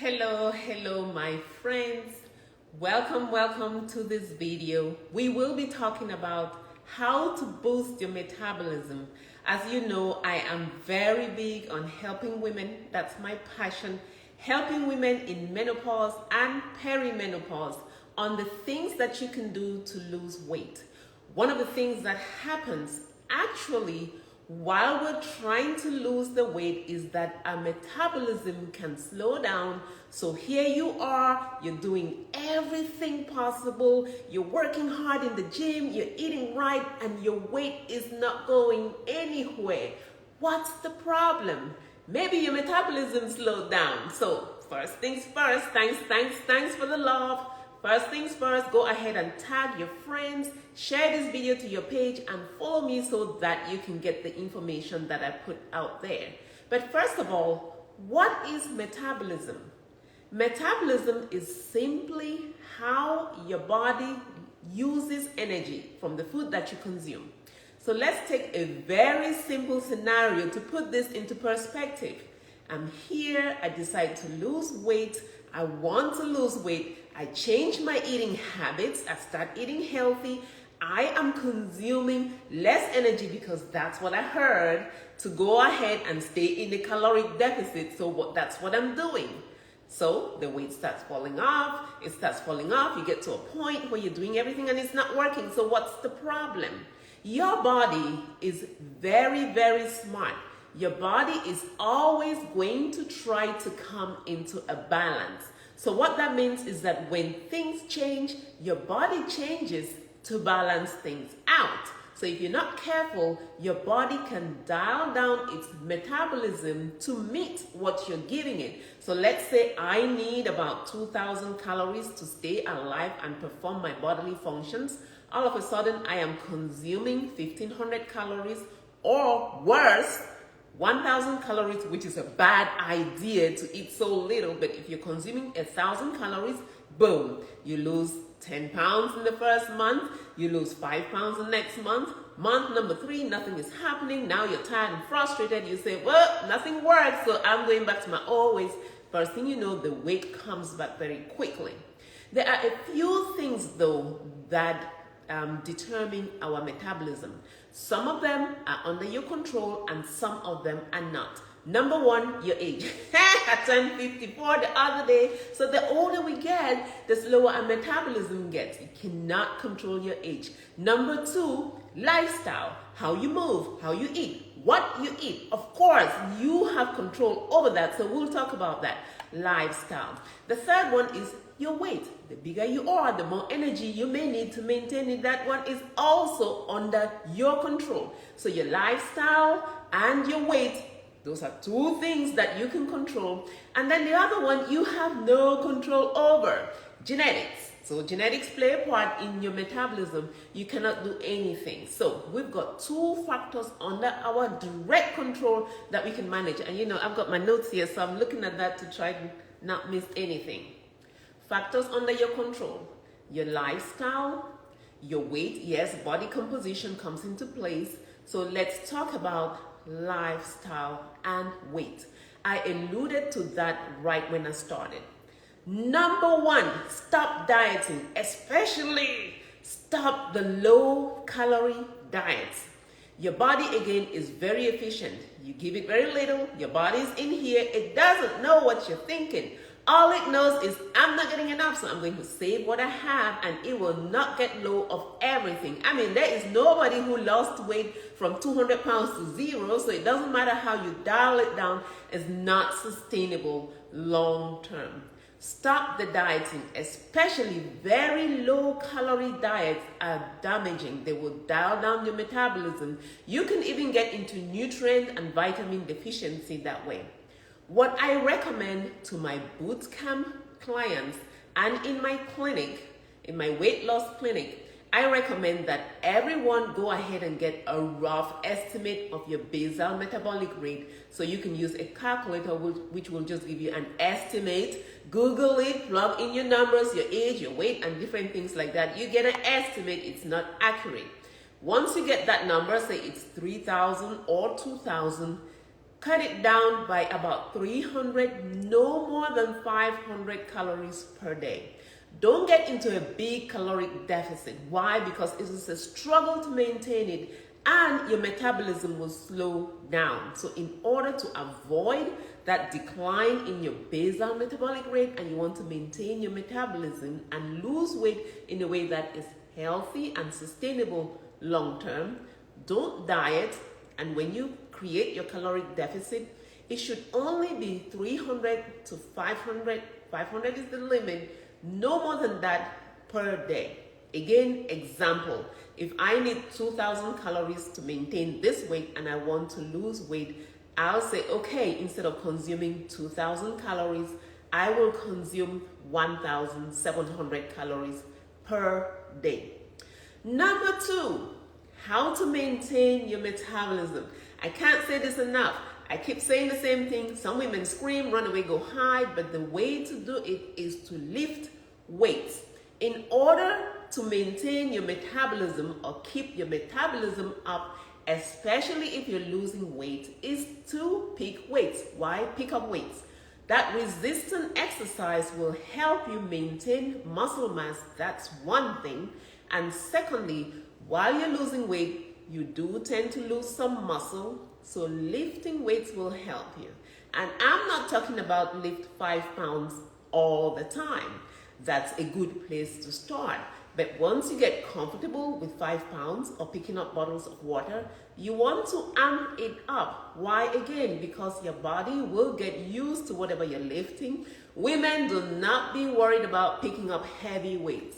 Hello my friends. Welcome to this video. We will be talking about how to boost your metabolism. As you know, I am very big on helping women. That's my passion. Helping women in menopause and perimenopause on the things that you can do to lose weight. One of the things that happens actually while we're trying to lose the weight is that our metabolism can slow down. So here you are, you're doing everything possible, you're working hard in the gym, you're eating right, and your weight is not going anywhere. What's the problem? Maybe your metabolism slowed down. So first things first, thanks for the love. First things first, go ahead and tag your friends, share this video to your page, and follow me so that you can get the information that I put out there. But first of all, what is metabolism? Metabolism is simply how your body uses energy from the food that you consume. So let's take a very simple scenario to put this into perspective. I'm here, I decide to lose weight, I want to lose weight, I change my eating habits, I start eating healthy, I am consuming less energy because that's what I heard, to go ahead and stay in the caloric deficit, so that's what I'm doing. So the weight starts falling off, you get to a point where you're doing everything and it's not working. So what's the problem? Your body is very smart. Your body is always going to try to come into a balance. So what that means is that when things change, your body changes to balance things out. So if you're not careful, your body can dial down its metabolism to meet what you're giving it. So let's say I need about 2,000 calories to stay alive and perform my bodily functions. All of a sudden, I am consuming 1,500 calories or worse, 1,000 calories, which is a bad idea to eat so little. But if you're consuming 1,000 calories, boom, you lose 10 pounds in the first month, you lose 5 pounds the next month. Month number 3, nothing is happening. Now you're tired and frustrated. You say, well, nothing works, so I'm going back to my old ways. First thing you know, the weight comes back very quickly. There are a few things, though, that determine our metabolism. Some of them are under your control and some of them are not. Number one, your age. I turned 54 the other day. So the older we get, the slower our metabolism gets. You cannot control your age. Number 2, lifestyle. How you move, how you eat, what you eat. Of course, you have control over that. So we'll talk about that. Lifestyle. The third one is your weight. The bigger you are, the more energy you may need to maintain it. That one is also under your control. So your lifestyle and your weight, those are 2 things that you can control. And then the other one you have no control over. Genetics. So genetics play a part in your metabolism. You cannot do anything. So we've got 2 factors under our direct control that we can manage. And you know, I've got my notes here, so I'm looking at that to try to not miss anything. Factors under your control: your lifestyle, your weight. Yes, body composition comes into place. So let's talk about lifestyle and weight. I alluded to that right when I started. Number 1, stop dieting, especially stop the low calorie diets. Your body, again, is very efficient. You give it very little, your body's in here, it doesn't know what you're thinking. All it knows is, I'm not getting enough, so I'm going to save what I have, and it will not get low of everything. I mean, there is nobody who lost weight from 200 pounds to 0, so it doesn't matter how you dial it down, it's not sustainable long term. Stop the dieting, especially very low calorie diets are damaging. They will dial down your metabolism. You can even get into nutrient and vitamin deficiency that way. What I recommend to my boot camp clients and in my clinic, in my weight loss clinic, I recommend that everyone go ahead and get a rough estimate of your basal metabolic rate. So you can use a calculator which will just give you an estimate. Google it, plug in your numbers, your age, your weight, and different things like that. You get an estimate, it's not accurate. Once you get that number, say it's 3,000 or 2,000, cut it down by about 300, no more than 500 calories per day. Don't get into a big caloric deficit. Why? Because it is a struggle to maintain it and your metabolism will slow down. So in order to avoid that decline in your basal metabolic rate and you want to maintain your metabolism and lose weight in a way that is healthy and sustainable long term, don't diet. And when you create your caloric deficit, it should only be 300 to 500. 500 is the limit. No more than that per day. Again, example, if I need 2,000 calories to maintain this weight and I want to lose weight, I'll say, okay, instead of consuming 2,000 calories, I will consume 1,700 calories per day. Number 2, how to maintain your metabolism. I can't say this enough. I keep saying the same thing. Some women scream, run away, go hide, but the way to do it is to lift weights. In order to maintain your metabolism or keep your metabolism up, especially if you're losing weight, is to pick weights. Why pick up weights? That resistant exercise will help you maintain muscle mass. That's one thing. And secondly, while you're losing weight, you do tend to lose some muscle. So lifting weights will help you. And I'm not talking about lift 5 pounds all the time. That's a good place to start. But once you get comfortable with 5 pounds or picking up bottles of water, you want to amp it up. Why again? Because your body will get used to whatever you're lifting. Women, do not be worried about picking up heavy weights.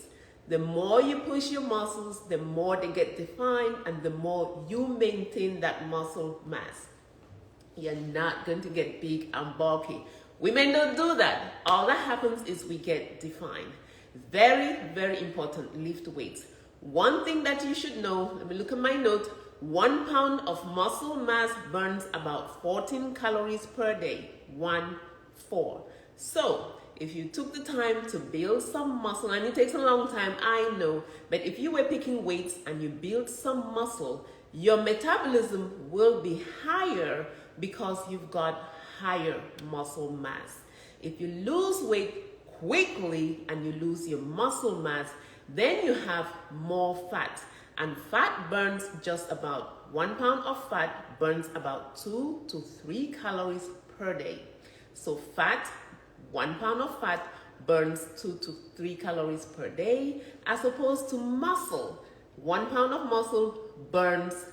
The more you push your muscles, the more they get defined and the more you maintain that muscle mass. You're not going to get big and bulky. Women don't do that. All that happens is we get defined. Very, very important, lift weights. One thing that you should know, let me look at my note, 1 pound of muscle mass burns about 14 calories per day, 1, 4. So, if you took the time to build some muscle, and it takes a long time, I know, but if you were picking weights and you build some muscle, your metabolism will be higher because you've got higher muscle mass. If you lose weight quickly and you lose your muscle mass, then you have more fat. And fat burns just about 1 pound of fat burns about 2 to 3 calories per day. So fat, 1 pound of fat burns 2 to 3 calories per day, as opposed to muscle. 1 pound of muscle burns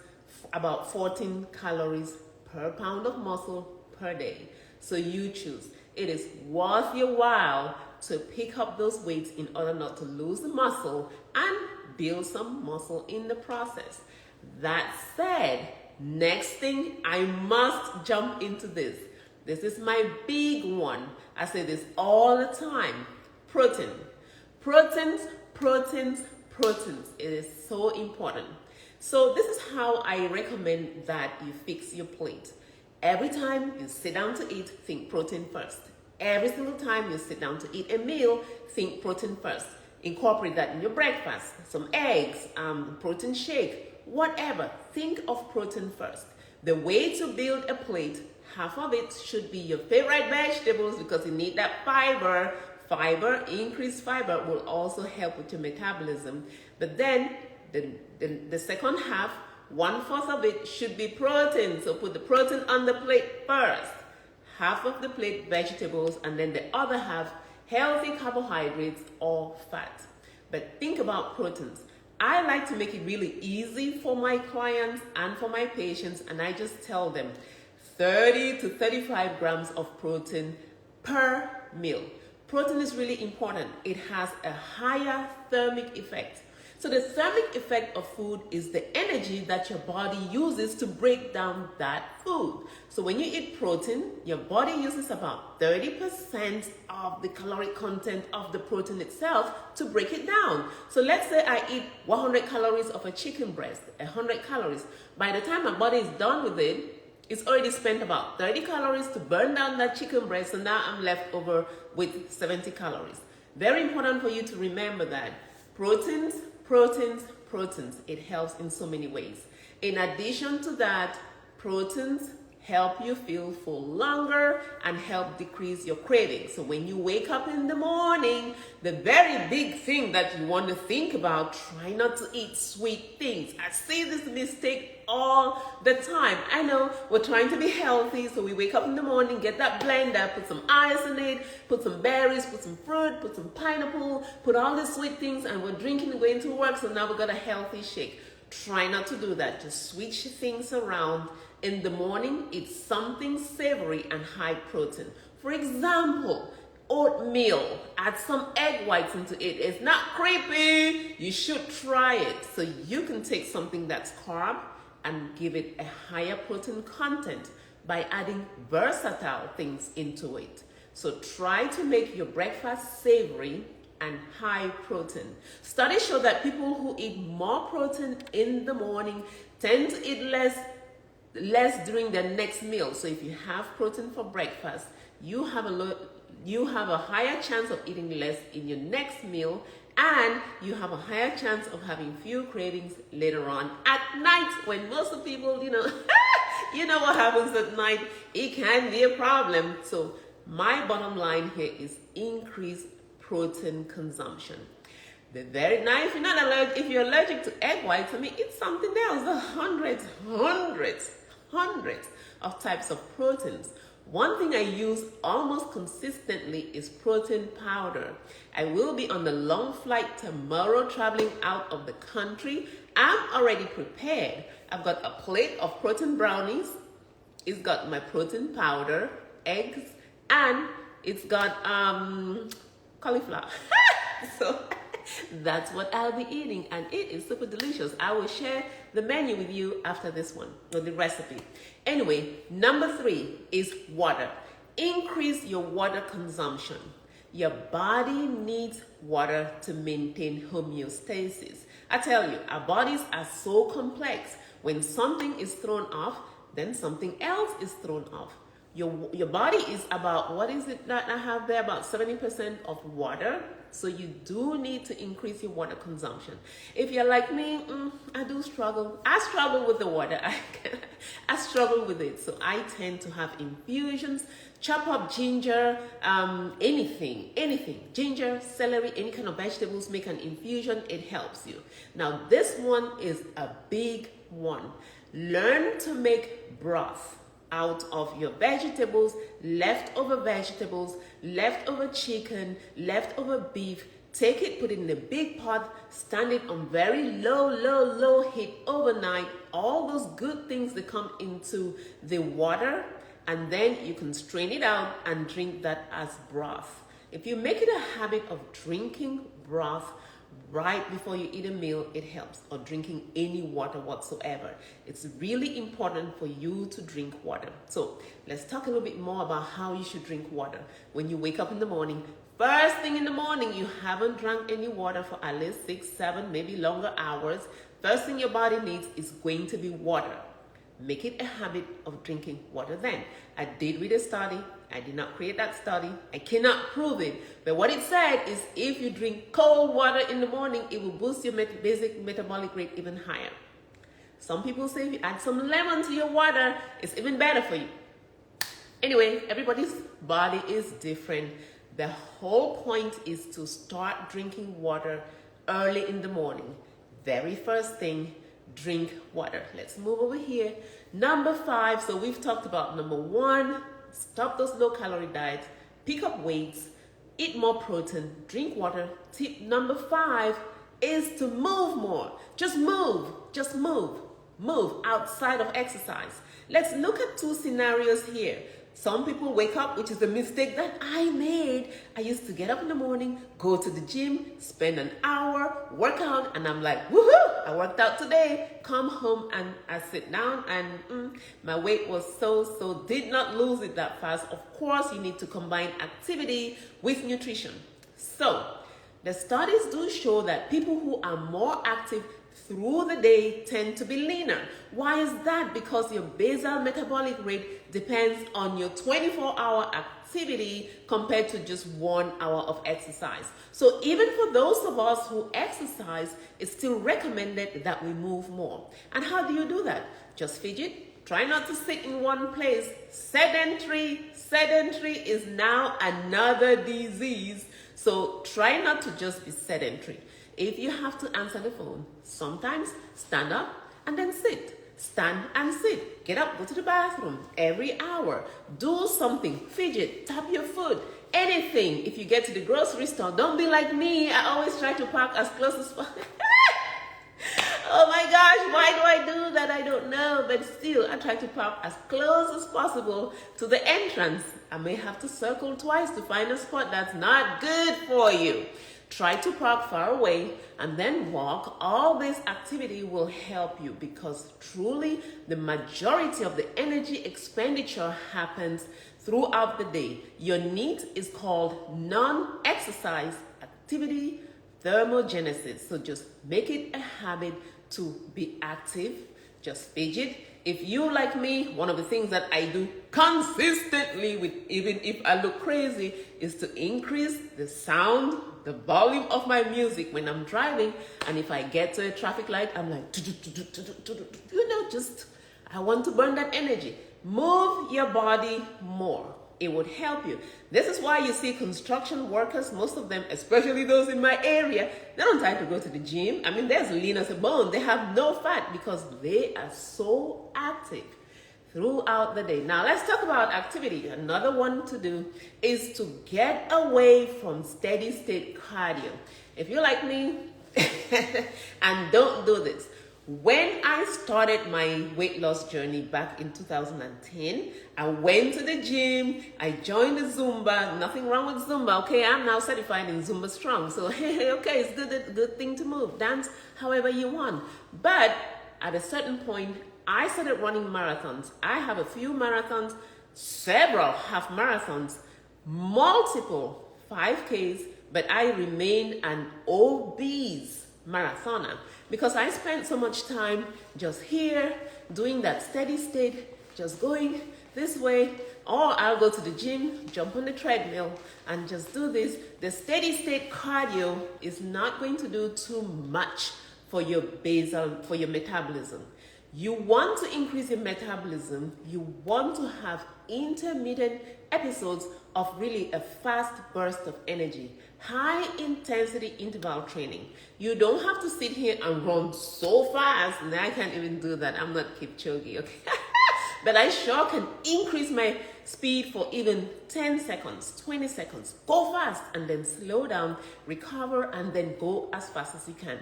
about 14 calories per pound of muscle per day. So you choose. It is worth your while to pick up those weights in order not to lose the muscle and build some muscle in the process. That said, next thing, I must jump into this. This is my big one. I say this all the time. Protein. Proteins, proteins, proteins. It is so important. So this is how I recommend that you fix your plate. Every time you sit down to eat, think protein first. Every single time you sit down to eat a meal, think protein first. Incorporate that in your breakfast. Some eggs, protein shake, whatever. Think of protein first. The way to build a plate, half of it should be your favorite vegetables because you need that fiber. Increased fiber will also help with your metabolism. But then the second half, 1/4 of it should be protein. So put the protein on the plate first. Half of the plate vegetables and then the other half healthy carbohydrates or fat. But think about proteins. I like to make it really easy for my clients and for my patients, and I just tell them 30 to 35 grams of protein per meal. Protein is really important. It has a higher thermic effect. So the thermic effect of food is the energy that your body uses to break down that food. So when you eat protein, your body uses about 30% of the caloric content of the protein itself to break it down. So let's say I eat 100 calories of a chicken breast, 100 calories. By the time my body is done with it, it's already spent about 30 calories to burn down that chicken breast, and now I'm left over with 70 calories. Very important for you to remember that. Proteins, proteins, proteins. It helps in so many ways. In addition to that, proteins help you feel full longer and help decrease your cravings. So when you wake up in the morning, the very big thing that you want to think about, try not to eat sweet things. I see this mistake all the time. I know we're trying to be healthy, so we wake up in the morning, get that blender, put some ice in it, put some berries, put some fruit, put some pineapple, put all the sweet things, and we're drinking, going to work, so now we've got a healthy shake. Try not to do that. Just switch things around. In the morning, eat something savory and high protein. For example, oatmeal. Add some egg whites into it. It's not creepy. You should try it. So you can take something that's carb and give it a higher protein content by adding versatile things into it. So try to make your breakfast savory and high protein. Studies show that people who eat more protein in the morning tend to eat less during their next meal. So if you have protein for breakfast, you have a higher chance of eating less in your next meal, and you have a higher chance of having few cravings later on at night, when most of people, you know what happens at night. It can be a problem. So my bottom line here is increase protein consumption. The very nice, if you're allergic to egg whites, eat something else. There are hundreds of types of proteins. One thing I use almost consistently is protein powder. I will be on the long flight tomorrow, traveling out of the country. I'm already prepared. I've got a plate of protein brownies. It's got my protein powder, eggs, and it's got cauliflower. So that's what I'll be eating, and it is super delicious. I will share the menu with you after this one, or the recipe. Anyway, number 3 is water. Increase your water consumption. Your body needs water to maintain homeostasis. I tell you, our bodies are so complex. When something is thrown off, then something else is thrown off. Your body is about, what is it that I have there? About 70% of water. So you do need to increase your water consumption. If you're like me, I do struggle. I struggle with the water. I struggle with it. So I tend to have infusions, chop up ginger, anything, ginger, celery, any kind of vegetables, make an infusion. It helps you. Now this one is a big one. Learn to make broth out of your vegetables, leftover chicken, leftover beef. Take it, put it in a big pot, stand it on very low heat overnight. All those good things that come into the water, and then you can strain it out and drink that as broth. If you make it a habit of drinking broth right before you eat a meal, it helps, or drinking any water whatsoever. It's really important for you to drink water. So let's talk a little bit more about how you should drink water. When you wake up in the morning, first thing in the morning, you haven't drank any water for at least 6, 7, maybe longer hours. First thing your body needs is going to be water. Make it a habit of drinking water then. I did read a study. I did not create that study. I cannot prove it. But what it said is if you drink cold water in the morning, it will boost your basic metabolic rate even higher. Some people say if you add some lemon to your water, it's even better for you. Anyway, everybody's body is different. The whole point is to start drinking water early in the morning. Very first thing, drink water. Let's move over here. Number 5. So we've talked about number 1, stop those low-calorie diets, pick up weights, eat more protein, drink water. Tip number 5 is to move more. Just move outside of exercise. Let's look at 2 scenarios here. Some people wake up, which is a mistake that I made. I used to get up in the morning, go to the gym, spend an hour, work out, and I'm like, woohoo, I worked out today. Come home and I sit down, and my weight was so did not lose it that fast. Of course, you need to combine activity with nutrition. So the studies do show that people who are more active through the day tend to be leaner. Why is that? Because your basal metabolic rate depends on your 24-hour activity compared to just 1 hour of exercise. So even for those of us who exercise, it's still recommended that we move more. And how do you do that? Just fidget, Try not to sit in one place. Sedentary is now another disease. So try not to just be sedentary. If you have to answer the phone, sometimes stand up and then sit. Stand and sit. Get up, go to the bathroom every hour. Do something. Fidget, tap your foot, anything. If you get to the grocery store, don't be like me. I always try to park as close as possible. Oh my gosh, why do I do that? I don't know. But still, I try to park as close as possible to the entrance. I may have to circle twice to find a spot that's not good for you. Try to park far away and then walk. All this activity will help you because truly the majority of the energy expenditure happens throughout the day. Your NEAT is called non-exercise activity thermogenesis. So just make it a habit to be active. Just fidget. If you like me, one of the things that I do consistently, with even if I look crazy, is to increase the sound, the volume of my music when I'm driving. And if I get to a traffic light, I'm like, just I want to burn that energy. Move your body more. It would help you. This is why you see construction workers, most of them, especially those in my area, they don't try to go to the gym. I mean, they're lean as a bone. They have no fat because they are so active throughout the day. Now, let's talk about activity. Another one to do is to get away from steady state cardio. If you're like me, and don't do this. When I started my weight loss journey back in 2010, I went to the gym, I joined the Zumba, nothing wrong with Zumba, okay? I'm now certified in Zumba Strong, so okay, it's good thing to move, dance however you want. But at a certain point, I started running marathons. I have a few marathons, several half marathons, multiple 5Ks, but I remain an obese marathoner because I spent so much time just here doing that steady state, just going this way, or I'll go to the gym, jump on the treadmill and just do this. The steady state cardio is not going to do too much for your metabolism. You want to increase your metabolism. You want to have intermittent episodes of really a fast burst of energy. High intensity interval training. You don't have to sit here and run so fast. And I can't even do that. I'm not Kipchoge, okay? But I sure can increase my speed for even 10 seconds, 20 seconds. Go fast and then slow down, recover, and then go as fast as you can.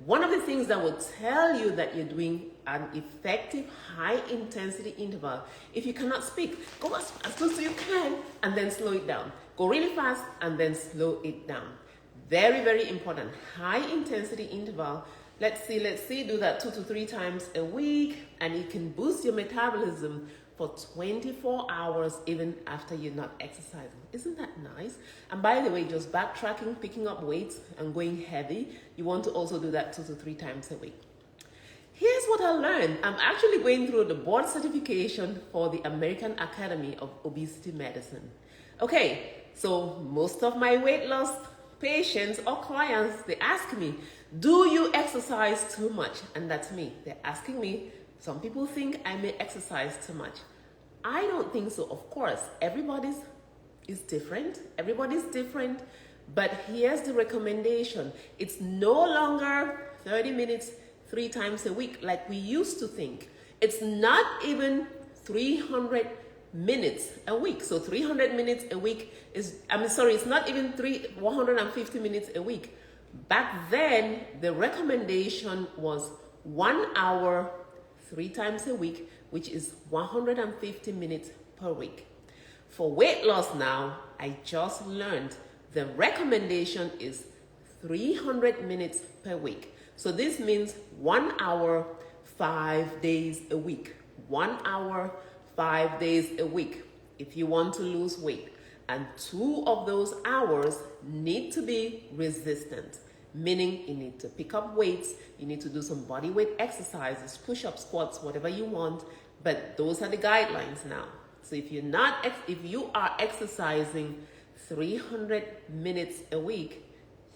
One of the things that will tell you that you're doing an effective high intensity interval, if you cannot speak, go as fast as you can and then slow it down. Go really fast and then slow it down. Very, very important. High intensity interval. Let's see, do that 2 to 3 times a week, and it can boost your metabolism for 24 hours even after you're not exercising. Isn't that nice? And by the way, just backtracking, picking up weights and going heavy, you want to also do that 2 to 3 times a week. Here's what I learned. I'm actually going through the board certification for the American Academy of Obesity Medicine. Okay, so most of my weight loss patients or clients, they ask me, do you exercise too much? And that's me. They're asking me. Some people think I may exercise too much. I don't think so. Of course, everybody's is different. Everybody's different. But here's the recommendation. It's no longer 30 minutes 3 times a week like we used to think. It's not even 300 minutes a week. So 300 minutes a week is, it's not even 150 minutes a week. Back then, the recommendation was 1 hour 3 times a week, which is 150 minutes per week. For weight loss now, I just learned the recommendation is 300 minutes per week. So this means 1 hour, 5 days a week. 1 hour, 5 days a week if you want to lose weight. And 2 of those hours need to be resistant, meaning you need to pick up weights, you need to do some body weight exercises, push-ups, squats, whatever you want, but those are the guidelines now. So if you are exercising 300 minutes a week,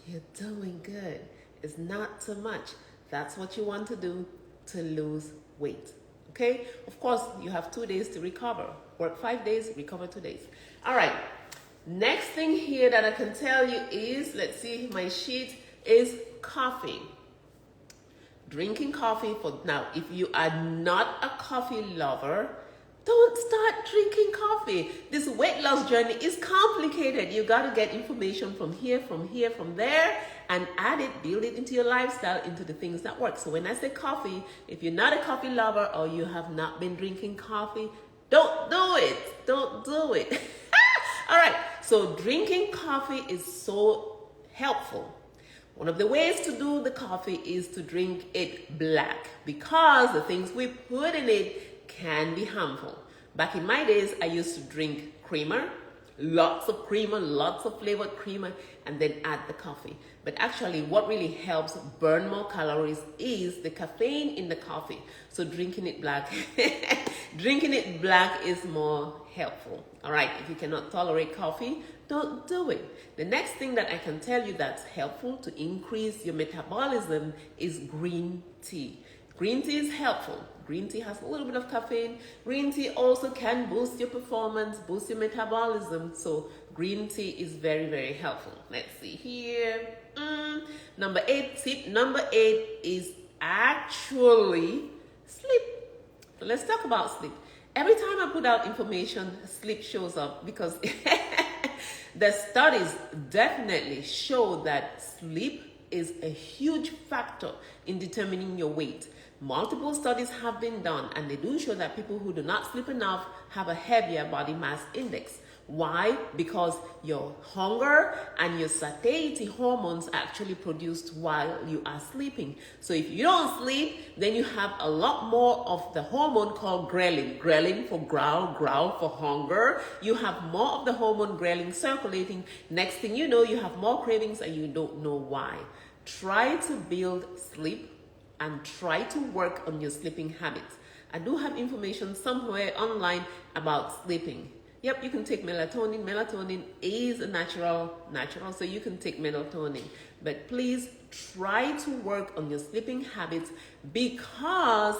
you're doing good. It's not too much. That's what you want to do to lose weight. Okay? Of course, you have 2 days to recover. Work 5 days, recover 2 days. All right. Next thing here that I can tell you is, let's see, my sheet is coffee. Drinking coffee for now. If you are not a coffee lover, don't start drinking coffee. This weight loss journey is complicated. You got to get information from here, from there, and add it, build it into your lifestyle, into the things that work. So when I say coffee, if you're not a coffee lover or you have not been drinking coffee, don't do it. Don't do it. All right. So drinking coffee is so helpful. One of the ways to do the coffee is to drink it black, because the things we put in it can be harmful. Back in my days, I used to drink creamer, lots of creamer, lots of flavored creamer, and then add the coffee. But actually, what really helps burn more calories is the caffeine in the coffee. So drinking it black, drinking it black is more helpful. All right, if you cannot tolerate coffee, don't do it. The next thing that I can tell you that's helpful to increase your metabolism is green tea. Green tea is helpful. Green tea has a little bit of caffeine. Green tea also can boost your performance, boost your metabolism. So green tea is very, very helpful. Let's see here. Number 8, tip number 8 is actually sleep. So let's talk about sleep. Every time I put out information, sleep shows up, because the studies definitely show that sleep is a huge factor in determining your weight. Multiple studies have been done, and they do show that people who do not sleep enough have a heavier body mass index. Why? Because your hunger and your satiety hormones are actually produced while you are sleeping. So if you don't sleep, then you have a lot more of the hormone called ghrelin. Ghrelin for growl, growl for hunger. You have more of the hormone ghrelin circulating. Next thing you know, you have more cravings and you don't know why. Try to build sleep and try to work on your sleeping habits. I do have information somewhere online about sleeping. Yep, you can take melatonin. Melatonin is a natural, so you can take melatonin. But please try to work on your sleeping habits, because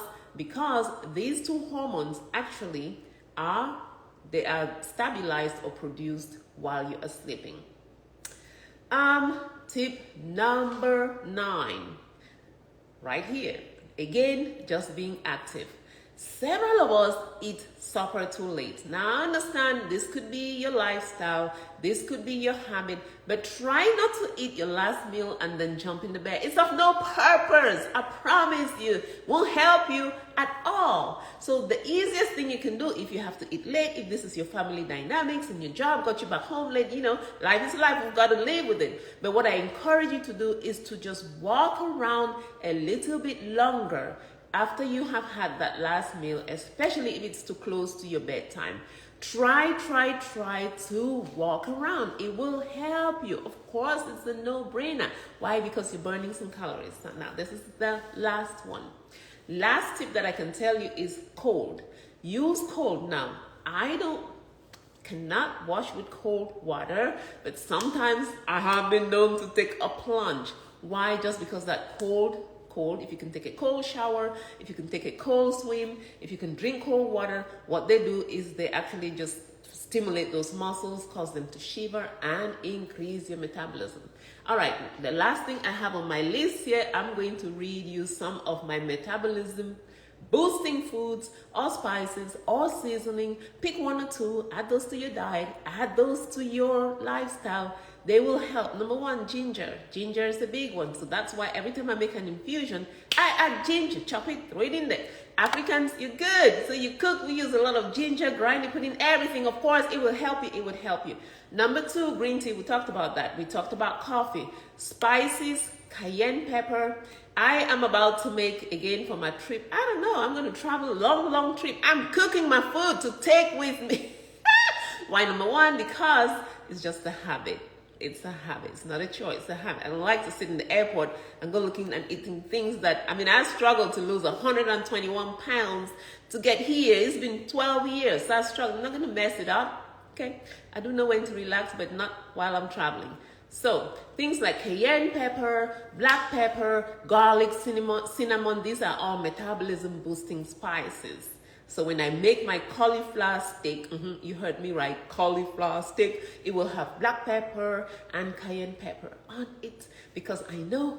these two hormones actually are stabilized or produced while you are sleeping. Tip number 9, right here. Again, just being active. Several of us eat supper too late. Now I understand this could be your lifestyle, this could be your habit, but try not to eat your last meal and then jump in the bed. It's of no purpose. I promise you, won't help you at all. So the easiest thing you can do, if you have to eat late, if this is your family dynamics and your job got you back home late, life is life, we've got to live with it. But what I encourage you to do is to just walk around a little bit longer after you have had that last meal, especially if it's too close to your bedtime. Try to walk around. It will help you. Of course, it's a no-brainer. Why? Because you're burning some calories. Now, this is the last one. Last tip that I can tell you is cold. Use cold. Now, cannot wash with cold water, but sometimes I have been known to take a plunge. Why? Just because that cold, if you can take a cold shower, if you can take a cold swim, if you can drink cold water, what they do is they actually just stimulate those muscles, cause them to shiver, and increase your metabolism. All right, the last thing I have on my list here, I'm going to read you some of my metabolism boosting foods or spices or seasoning. Pick 1 or 2, add those to your diet, add those to your lifestyle. They will help. Number 1, ginger. Ginger is a big one. So that's why every time I make an infusion, I add ginger, chop it, throw it in there. Africans, you're good. So you cook, we use a lot of ginger, grind it, put in everything. Of course, it will help you. It would help you. Number 2, green tea. We talked about that. We talked about coffee. Spices, cayenne pepper. I am about to make, again for my trip, I don't know, I'm going to travel a long trip. I'm cooking my food to take with me. Why? Number 1, because it's just a habit. It's a habit. It's not a choice. It's a habit. I don't like to sit in the airport and go looking and eating things that, I struggled to lose 121 pounds to get here. It's been 12 years. So I struggled. I'm not going to mess it up. Okay. I do know when to relax, but not while I'm traveling. So things like cayenne pepper, black pepper, garlic, cinnamon, these are all metabolism boosting spices. So when I make my cauliflower steak, you heard me right, cauliflower steak, it will have black pepper and cayenne pepper on it because I know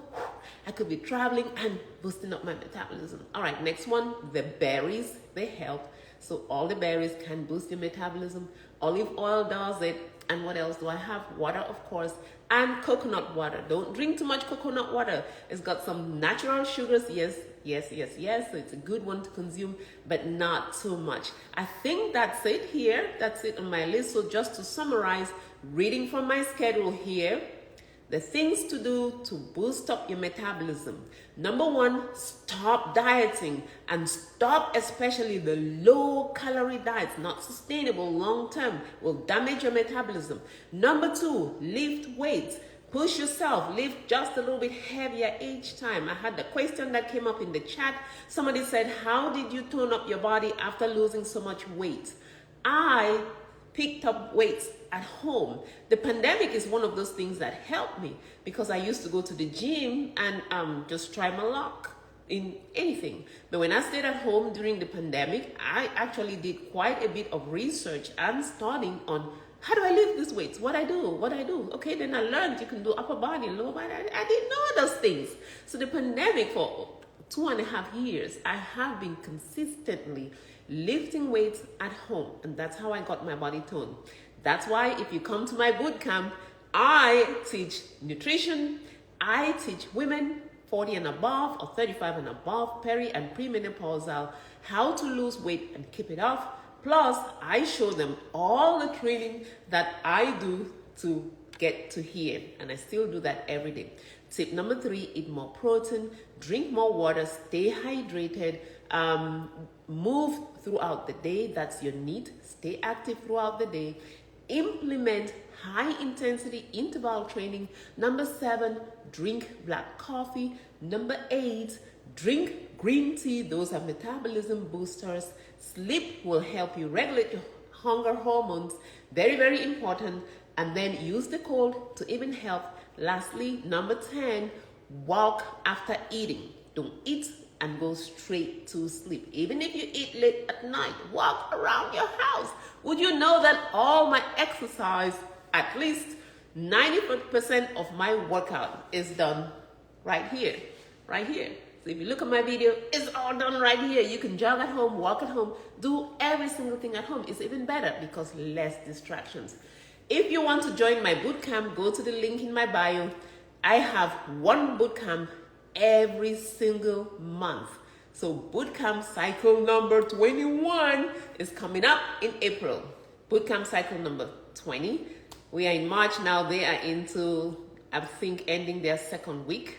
I could be traveling and boosting up my metabolism. All right, next one, the berries, they help. So all the berries can boost your metabolism. Olive oil does it. And what else do I have? Water, of course, and coconut water. Don't drink too much coconut water. It's got some natural sugars. Yes. So it's a good one to consume, but not too much. I think that's it here. That's it on my list. So just to summarize, reading from my schedule here, the things to do to boost up your metabolism. Number one, stop dieting and stop especially the low calorie diets, not sustainable long term, will damage your metabolism. Number two, lift weights. Push yourself, lift just a little bit heavier each time. I had the question that came up in the chat. Somebody said, how did you tone up your body after losing so much weight? I picked up weights at home. The pandemic is one of those things that helped me because I used to go to the gym and just try my luck in anything. But when I stayed at home during the pandemic, I actually did quite a bit of research and studying on how do I lift these weights? What I do. Okay, then I learned you can do upper body, lower body. I didn't know those things. So the pandemic for 2.5 years, I have been consistently lifting weights at home, and that's how I got my body toned. That's why if you come to my boot camp, I teach nutrition. I teach women 40 and above or 35 and above, peri and premenopausal, how to lose weight and keep it off. Plus, I show them all the training that I do to get to here, and I still do that every day. Tip number 3, eat more protein, drink more water, stay hydrated, move throughout the day. That's your need. Stay active throughout the day. Implement high intensity interval training. Number 7, drink black coffee. Number 8, drink green tea. Those are metabolism boosters. Sleep will help you regulate your hunger hormones. Very, very important. And then use the cold to even help. Lastly, number 10, walk after eating. Don't eat and go straight to sleep. Even if you eat late at night, walk around your house. Would you know that all my exercise, at least 90% of my workout is done right here. So if you look at my video, it's all done right here. You can jog at home, walk at home, do every single thing at home. It's even better because less distractions. If you want to join my bootcamp, go to the link in my bio. I have one bootcamp every single month. So bootcamp cycle number 21 is coming up in April. Bootcamp cycle number 20. We are in March now. They are into, I think, ending their second week.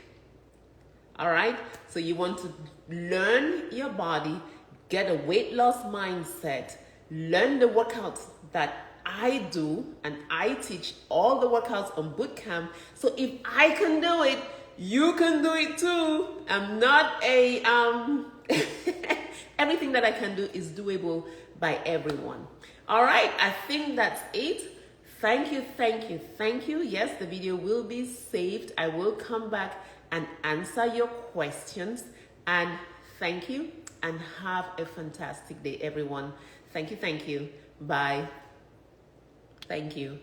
All right. So you want to learn your body, get a weight loss mindset, learn the workouts that I do, and I teach all the workouts on bootcamp. So if I can do it, you can do it too. I'm not a everything that I can do is doable by everyone. All right, I think that's it. Thank you. Yes, the video will be saved. I will come back and answer your questions. And thank you, and have a fantastic day, everyone. Thank you. Bye. Thank you.